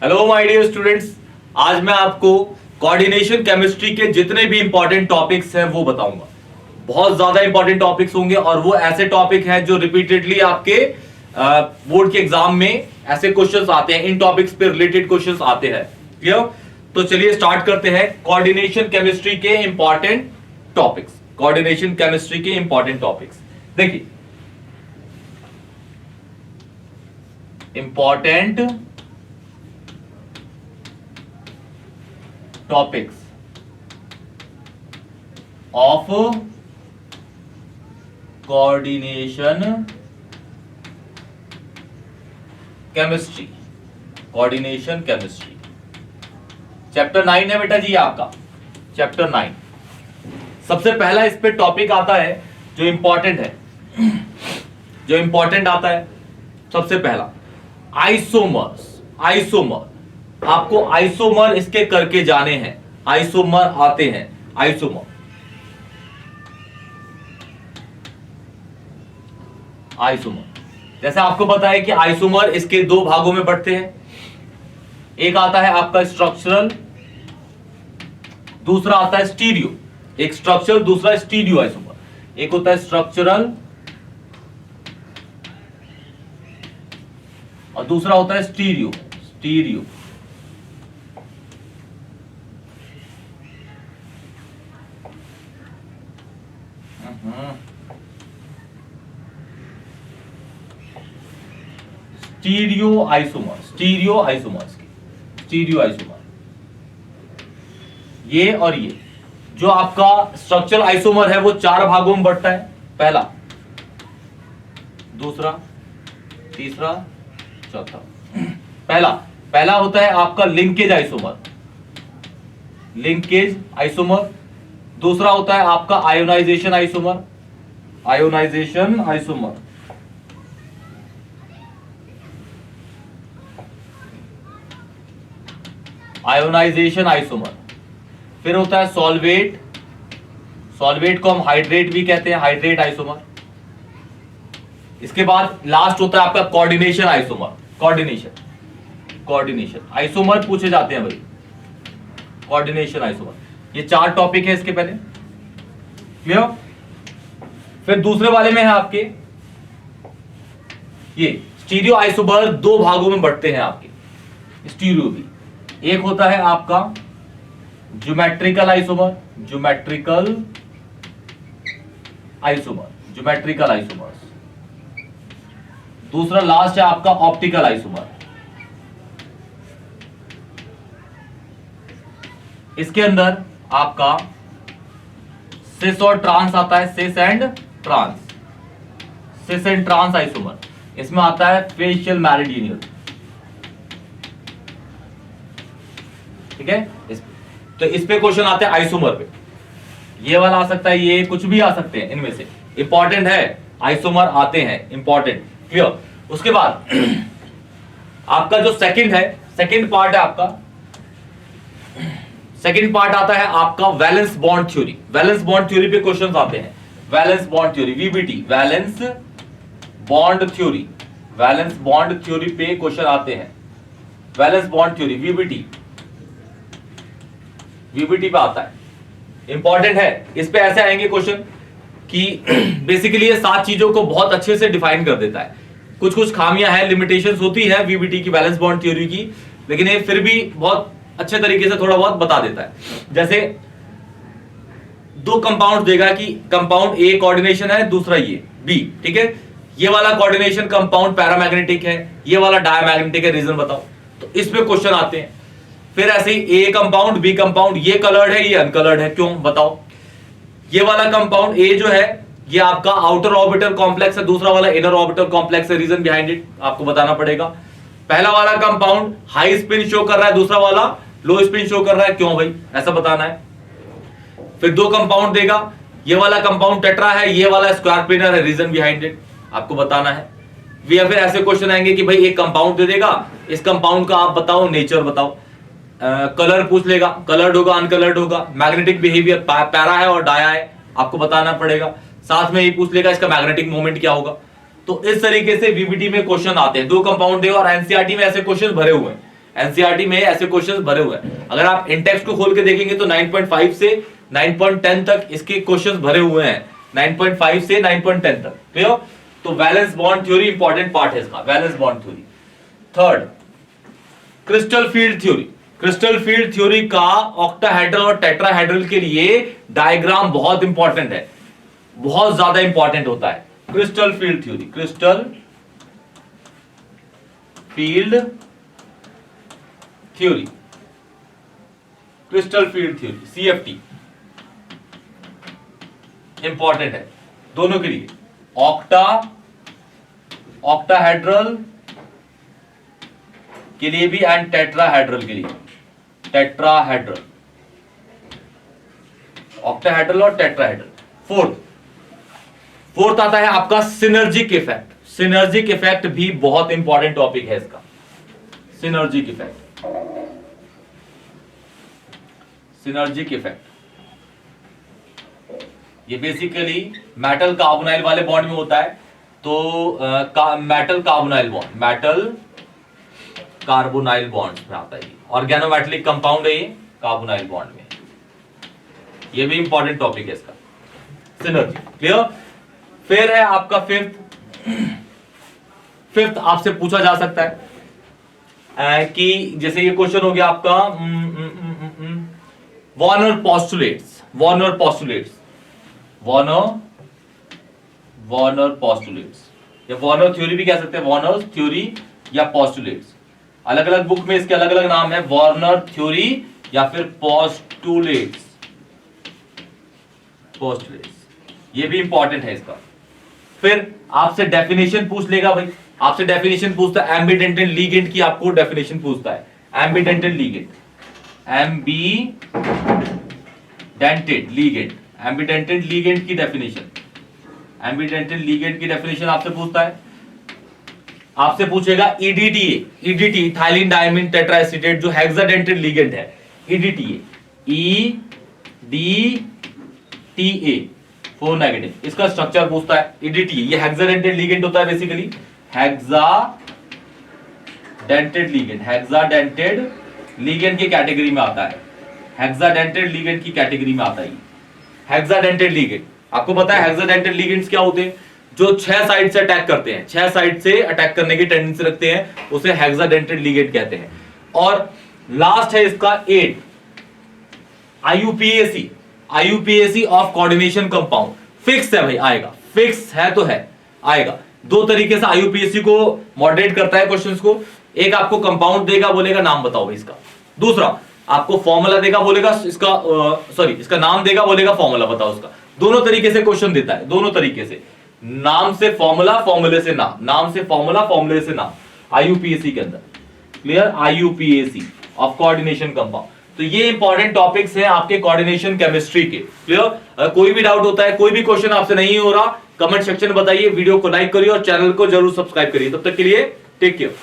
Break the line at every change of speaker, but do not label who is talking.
Hello my dear students, आज मैं आपको कोऑर्डिनेशन केमिस्ट्री के जितने भी इंपॉर्टेंट टॉपिक्स हैं वो बताऊंगा। बहुत ज्यादा इंपॉर्टेंट टॉपिक्स होंगे और वो ऐसे टॉपिक हैं जो रिपीटेडली आपके बोर्ड के एग्जाम में ऐसे क्वेश्चंस आते हैं, इन टॉपिक्स पे रिलेटेड क्वेश्चंस आते हैं। क्लियर? तो चलिए स्टार्ट करते हैं कोऑर्डिनेशन केमिस्ट्री के इंपॉर्टेंट टॉपिक्स। कोऑर्डिनेशन केमिस्ट्री के इंपॉर्टेंट टॉपिक्स देखिए, important topics of coordination chemistry. Coordination chemistry chapter 9 है बेटा जी, आपका चैप्टर 9। सबसे पहला इस पे टॉपिक आता है जो इंपॉर्टेंट है, जो इंपॉर्टेंट आता है सबसे पहला आइसोमर्स। आइसोमर, आपको आइसोमर इसके करके जाने हैं। आइसोमर आते हैं, आइसोमर। आइसोमर जैसे आपको पता है कि आइसोमर इसके दो भागों में बढ़ते हैं। एक आता है आपका स्ट्रक्चरल, दूसरा आता है स्टीरियो। एक स्ट्रक्चरल, दूसरा स्टीरियो आइसोमर। एक होता है स्ट्रक्चरल और दूसरा होता है stereo. Stereo stereo isomer, stereo isomers की, स्टीरियो आइसोमर ये और ये। जो आपका स्ट्रक्चरल आइसोमर है वो चार भागों में बढ़ता है, पहला, दूसरा, तीसरा, चौथा। पहला होता है आपका लिंकेज आइसोमर, लिंकेज आइसोमर। दूसरा होता है आपका ionization isomer, ionization isomer. Ionization isomer. फिर होता है सॉल्वेट, सॉल्वेट को हम हाइड्रेट भी कहते हैं, हाइड्रेट आइसोमर। इसके बाद लास्ट होता है आपका coordination isomer. Coordination, coordination isomer पूछे जाते हैं भाई, कोऑर्डिनेशन आइसोमर। ये चार टॉपिक है इसके पहले। क्लियर? फिर दूसरे वाले में है आपके ये स्टीरियो आइसोमर। दो भागों में बढ़ते हैं आपके स्टीरियो भी। एक होता है आपका geometrical isomer, geometrical isomer, geometrical isomers. दूसरा लास्ट है आपका ऑप्टिकल आइसोमर। इसके अंदर आपका सिस और ट्रांस आता है, cis and trans, cis and trans isomer. इसमें आता है फेशियल मेरिडियनल। ठीक है? तो इस पे क्वेश्चन आते हैं आइसोमर पे। ये वाला आ सकता है, ये कुछ भी आ सकते हैं इनमें से। इंपॉर्टेंट है, आइसोमर आते हैं, इंपॉर्टेंट। क्लियर? उसके बाद आपका जो सेकंड है, सेकंड पार्ट है आपका, सेकंड पार्ट आता है आपका valence bond theory. Valence bond theory पे क्वेश्चंस आते हैं। Valence bond theory, VBT, valence bond theory, valence bond theory पे क्वेश्चन आते हैं। Valence bond theory, VBT, VBT पे आता है, इंपॉर्टेंट है। इस पे ऐसे आएंगे क्वेश्चन कि बेसिकली ये सात चीजों को बहुत अच्छे से डिफाइन कर देता है। कुछ कुछ खामियां हैं, लिमिटेशंस होती है वीबीटी की, बैलेंस बॉन्ड थ्योरी की, लेकिन ये फिर भी बहुत अच्छे तरीके से थोड़ा बहुत बता देता है। जैसे दो कंपाउंड देगा कि कंपाउंड ए कोऑर्डिनेशन है, दूसरा ये बी। ठीक है? ये वाला कोऑर्डिनेशन कंपाउंड पैरामैग्नेटिक है, ये वाला डायमैग्नेटिक है, रीजन बताओ। तो इस पे क्वेश्चन आते हैं। फिर ऐसे ही ए कंपाउंड, बी कंपाउंड, ये कलर्ड है, ये अनकलर्ड है, क्यों बताओ। ये वाला कंपाउंड ए जो है ये आपका आउटर ऑर्बिटल कॉम्प्लेक्स है, दूसरा वाला इनर ऑर्बिटल कॉम्प्लेक्स है, रीजन बिहाइंड इट आपको बताना पड़ेगा। पहला वाला कंपाउंड हाई स्पिन शो कर रहा है, दूसरा वाला लो स्पिन शो कर रहा है, क्यों भाई, ऐसा बताना है। फिर दो कंपाउंड देगा, ये वाला कंपाउंड टेट्रा है, ये वाला स्क्वायर प्लेनर है, रीजन बिहाइंड इट आपको बताना है। या फिर ऐसे क्वेश्चन आएंगे कि भाई एक कंपाउंड दे देगा, इस कंपाउंड का आप बताओ नेचर बताओ। कलर पूछ लेगा, कलर्ड होगा, अनकलर्ड होगा, मैग्नेटिक बिहेवियर, पैरा है और डाया है, आपको बताना पड़ेगा। साथ में ये पूछ लेगा इसका मैग्नेटिक मोमेंट क्या होगा। तो इस तरीके से वीबीटी में क्वेश्चन आते हैं। दो कंपाउंड दे और एनसीईआरटी में ऐसे क्वेश्चन भरे हुए हैं, एनसीईआरटी में ऐसे क्वेश्चंस भरे हुए हैं। अगर आप इंटेक्स को खोल के देखेंगे तो 9.5 से 9.10 तक इसके क्वेश्चंस भरे हुए हैं, 9.5 से 9.10 तक। क्लियर? तो valence bond theory important part है इसका, valence bond theory. Third, crystal field theory. Crystal field theory का ऑक्टाहेड्रल और टेट्राहेड्रल के लिए डायग्राम बहुत इंपॉर्टेंट है, बहुत ज्यादा इंपॉर्टेंट होता है। Crystal field theory, crystal field theory, crystal field theory CFT important है दोनों के लिए, ऑक्टाहेड्रल के लिए भी एंड टेट्राहेड्रल के लिए। टेट्राहेड्रल, ऑक्टाहेड्रल और टेट्राहेड्रल। फोर्थ आता है आपका सिनर्जिक इफेक्ट। सिनर्जिक इफेक्ट भी बहुत इंपॉर्टेंट टॉपिक है इसका, सिनर्जिक इफेक्ट। सिनर्जिक इफेक्ट ये बेसिकली मेटल कार्बोनाइल वाले बॉन्ड में होता है। तो metal carbonyl bond, metal carbonyl bond में आता है, ऑर्गेनोमेटेलिक कंपाउंड है ये कार्बोनाइल बॉन्ड में। ये भी इंपॉर्टेंट टॉपिक है इसका, सिनर्जी। क्लियर? फिर है आपका फिफ्थ आपसे पूछा जा सकता है कि जैसे ये क्वेश्चन हो गया आपका Warner postulates. Warner postulates, Warner postulates या वॉर्नर थ्योरी भी कह सकते हैं, वॉर्नर थ्योरी या पोस्टुलेट्स। अलग अलग बुक में इसके अलग अलग नाम है, वॉर्नर थ्योरी या फिर पोस्टुलेट्स। ये भी इंपॉर्टेंट है इसका। फिर आपसे डेफिनेशन पूछ लेगा भाई, आपसे डेफिनेशन पूछता है एम्बिडेंटेड लीगेंड की, आपको डेफिनेशन पूछता है ambidentate ligand, ambidentate ligand, ambidentate ligand की डेफिनेशन, एम्बिडेंटेड लीगेंड की डेफिनेशन आपसे पूछता है। आपसे पूछेगा EDTA, EDTA ethylene diamine tetraacetate जो हेक्साडेंटेड लीगेंड है, EDTA, EDTA 4 नेगेटिव, इसका स्ट्रक्चर पूछता है। EDTA ये हेक्साडेंटेड लीगेंड होता है basically, hexadentate ligand, hexadentate ligand की कैटेगरी में आता है, हेक्साडेंटेड लीगेंड की कैटेगरी में आता है। हेक्साडेंटेड लीगेंड आपको पता है हेक्साडेंटेड लीगेंड्स क्या होते हैं? जो 6 साइड से अटैक करते हैं, 6 साइड से अटैक करने की टेंडेंसी रखते हैं, उसे हेक्साडेंटेड लीगेंड कहते हैं। और लास्ट है इसका 8 IUPAC of coordination compound. Fix है भाई, आएगा, फिक्स है तो है, आएगा। दो तरीके से IUPAC को मॉडरेट करता है क्वेश्चंस को। एक आपको कंपाउंड देगा, बोलेगा नाम बताओ भाई इसका। दूसरा आपको फॉर्मूला देगा, बोलेगा इसका इसका नाम देगा, बोलेगा फॉर्मूला बताओ उसका। दोनों तरीके से क्वेश्चन देता है, दोनों तरीके से, नाम से फॉर्मूला, फॉर्मूले से नाम, नाम से फॉर्मूला, फॉर्मूले से नाम, IUPAC के अंदर। Clear? IUPAC of coordination compound. तो ये इंपॉर्टेंट टॉपिक्स हैं आपके कोऑर्डिनेशन केमिस्ट्री के। क्लियर? कोई भी डाउट होता है, कोई भी क्वेश्चन आपसे नहीं हो रहा, कमेंट सेक्शन में बताइए, वीडियो को लाइक करिए और चैनल को जरूर सब्सक्राइब करिए। तब तक के लिए टेक केयर।